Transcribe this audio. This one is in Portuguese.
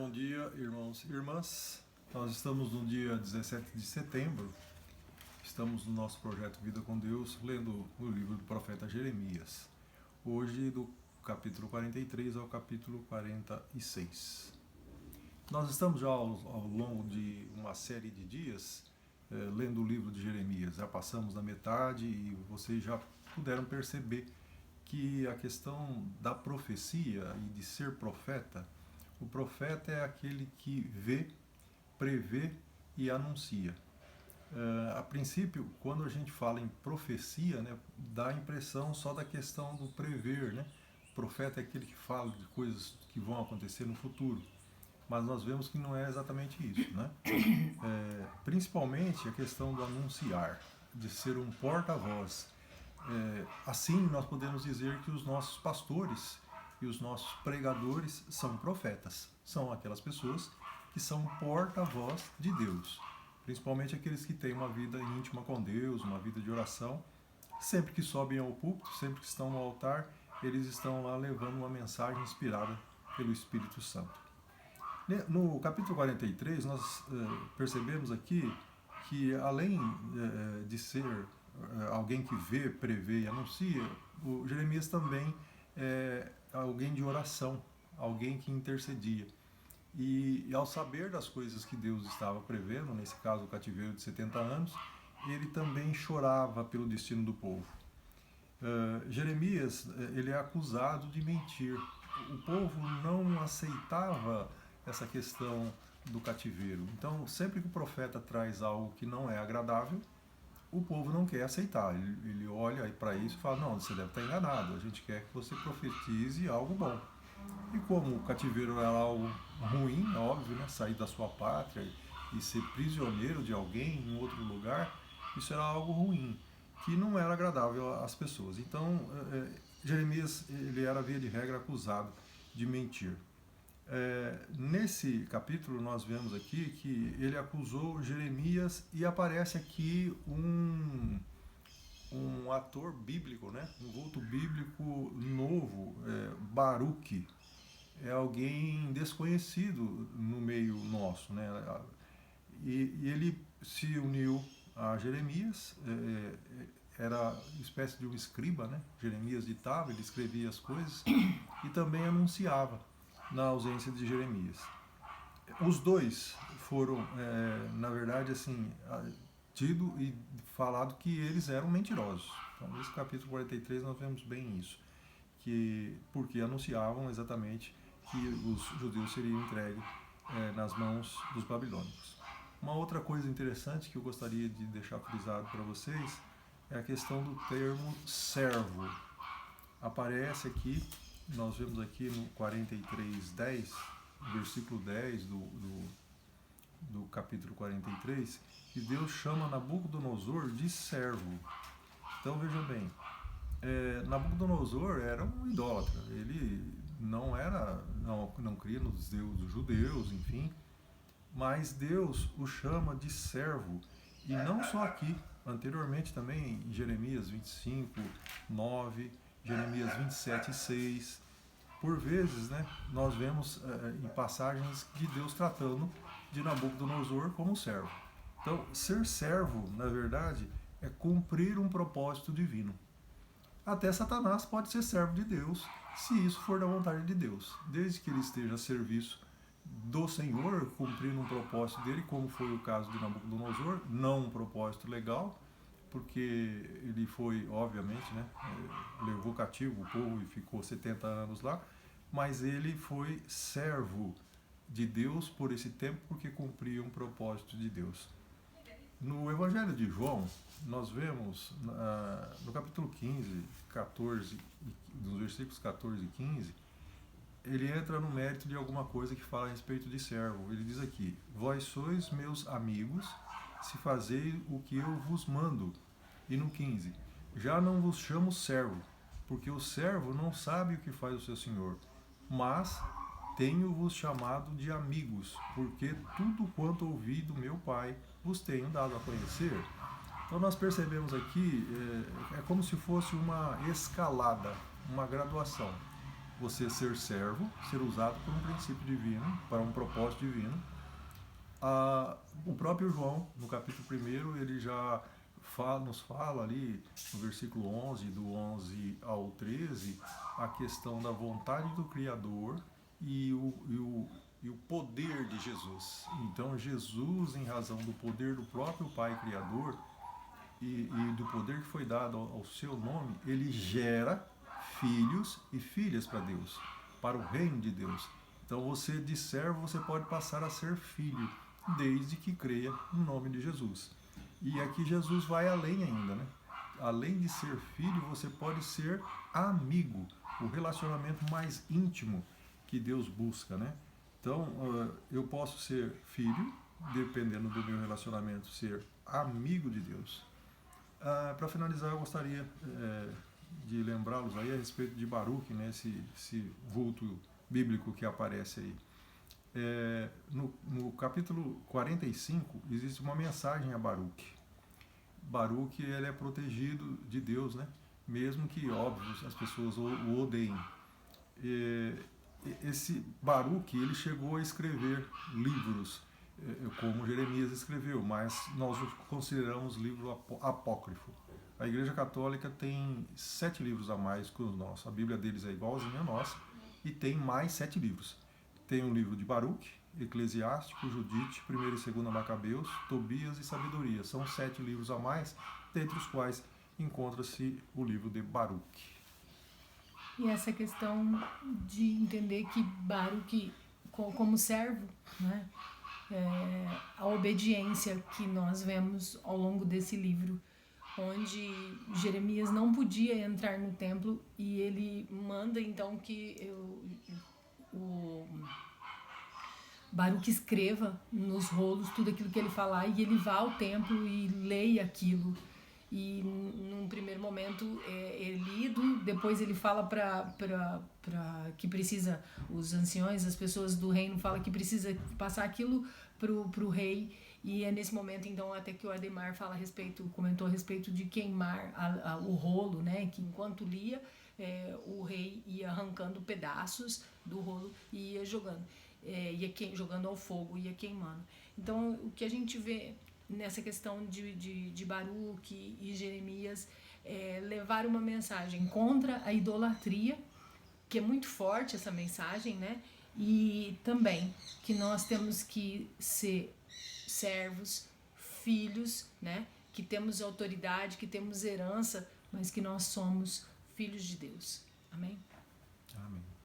Bom dia, irmãos e irmãs. Nós estamos no dia 17 de setembro. Estamos no nosso projeto Vida com Deus, lendo o livro do profeta Jeremias. Hoje, do capítulo 43 ao capítulo 46. Nós estamos já ao longo de uma série de dias lendo o livro de Jeremias. Já passamos da metade e vocês já puderam perceber que a questão da profecia e de ser profeta, o profeta é aquele que vê, prevê e anuncia. A princípio, quando a gente fala em profecia, né, dá a impressão só da questão do prever, né? O profeta é aquele que fala de coisas que vão acontecer no futuro. Mas nós vemos que não é exatamente isso, né? Principalmente a questão do anunciar, de ser um porta-voz. Assim nós podemos dizer que os nossos pastores e os nossos pregadores são profetas. São aquelas pessoas que são porta-voz de Deus. Principalmente aqueles que têm uma vida íntima com Deus, uma vida de oração. Sempre que sobem ao púlpito, sempre que estão no altar, eles estão lá levando uma mensagem inspirada pelo Espírito Santo. No capítulo 43, nós percebemos aqui que, além de ser alguém que vê, prevê e anuncia, o Jeremias também é alguém de oração, alguém que intercedia. E ao saber das coisas que Deus estava prevendo, nesse caso o cativeiro de 70 anos, ele também chorava pelo destino do povo. Jeremias, ele é acusado de mentir. O povo não aceitava essa questão do cativeiro. Então, sempre que o profeta traz algo que não é agradável, o povo não quer aceitar. Ele olha para isso e fala: não, você deve estar enganado, a gente quer que você profetize algo bom. E como o cativeiro era algo ruim, óbvio, né? Sair da sua pátria e ser prisioneiro de alguém em outro lugar, isso era algo ruim, que não era agradável às pessoas. Então, Jeremias, ele era, via de regra, acusado de mentir. Nesse capítulo nós vemos aqui que ele acusou Jeremias e aparece aqui um ator bíblico, né? Um vulto bíblico novo, Baruque. É alguém desconhecido no meio nosso, né? E ele se uniu a Jeremias, era espécie de um escriba, né? Jeremias ditava, ele escrevia as coisas e também anunciava na ausência de Jeremias. Os dois foram, na verdade, assim, tido e falado que eles eram mentirosos. Então, nesse capítulo 43 nós vemos bem isso, porque anunciavam exatamente que os judeus seriam entregues nas mãos dos babilônicos. Uma outra coisa interessante que eu gostaria de deixar frisado para vocês é a questão do termo servo. Aparece aqui, nós vemos aqui no 43:10, versículo 10 do capítulo 43, que Deus chama Nabucodonosor de servo. Então veja bem, Nabucodonosor era um idólatra, ele não cria nos deuses judeus, enfim, mas Deus o chama de servo, e não só aqui, anteriormente também em Jeremias 25:9, Jeremias 27:6, por vezes, né, nós vemos em passagens de Deus tratando de Nabucodonosor como servo. Então, ser servo, na verdade, é cumprir um propósito divino. Até Satanás pode ser servo de Deus, se isso for da vontade de Deus, desde que ele esteja a serviço do Senhor, cumprindo um propósito dele, como foi o caso de Nabucodonosor, não um propósito legal, porque ele foi, obviamente, né, levou cativo o povo e ficou 70 anos lá, mas ele foi servo de Deus por esse tempo, porque cumpria um propósito de Deus. No Evangelho de João, nós vemos no capítulo 15, 14, nos versículos 14 e 15, ele entra no mérito de alguma coisa que fala a respeito de servo. Ele diz aqui: vós sois meus amigos, se fazei o que eu vos mando. E no 15, já não vos chamo servo, porque o servo não sabe o que faz o seu senhor, mas tenho-vos chamado de amigos, porque tudo quanto ouvi do meu Pai vos tenho dado a conhecer. Então nós percebemos aqui, é como se fosse uma escalada, uma graduação. você ser servo, ser usado por um princípio divino, para um propósito divino. O próprio João, no capítulo 1, ele já nos fala ali, no versículo 11, do 11 ao 13, a questão da vontade do Criador e o poder de Jesus. Então, Jesus, em razão do poder do próprio Pai Criador e do poder que foi dado ao seu nome, ele gera filhos e filhas para Deus, para o reino de Deus. Então, você de servo, você pode passar a ser filho, desde que creia no nome de Jesus. E aqui Jesus vai além ainda, né? Além de ser filho, você pode ser amigo, o relacionamento mais íntimo que Deus busca, né? Então, eu posso ser filho, dependendo do meu relacionamento, ser amigo de Deus. Para finalizar, eu gostaria de lembrá-los aí a respeito de Baruque, né? Esse vulto bíblico que aparece aí. No capítulo 45 existe uma mensagem a Baruque. Baruque, ele é protegido de Deus, né? Mesmo que, óbvio, as pessoas o odeiem. Esse Baruque, ele chegou a escrever livros, como Jeremias escreveu, mas nós o consideramos livro apócrifo. A Igreja Católica tem 7 livros a mais que os nossos. A Bíblia deles é igualzinha a nossa e tem mais 7 livros. Tem um livro de Baruque, Eclesiástico, Judite, 1º e 2º Macabeus, Tobias e Sabedoria. São 7 livros a mais, dentre os quais encontra-se o livro de Baruque. E essa questão de entender que Baruque, como servo, né, a obediência que nós vemos ao longo desse livro, onde Jeremias não podia entrar no templo e ele manda então que o Baruque escreva nos rolos tudo aquilo que ele falar e ele vá ao templo e leia aquilo. E num primeiro momento é lido, depois ele fala para que precisa, os anciões, as pessoas do reino falam que precisa passar aquilo pro rei, e é nesse momento então até que o Ademar comentou a respeito de queimar o rolo, né, que enquanto lia o rei ia arrancando pedaços do rolo e ia jogando, jogando ao fogo, ia queimando. Então o que a gente vê nessa questão de Baruque e Jeremias, levar uma mensagem contra a idolatria, que é muito forte essa mensagem, né? E também que nós temos que ser servos, filhos, né? Que temos autoridade, que temos herança, mas que nós somos filhos de Deus. Amém? Amém.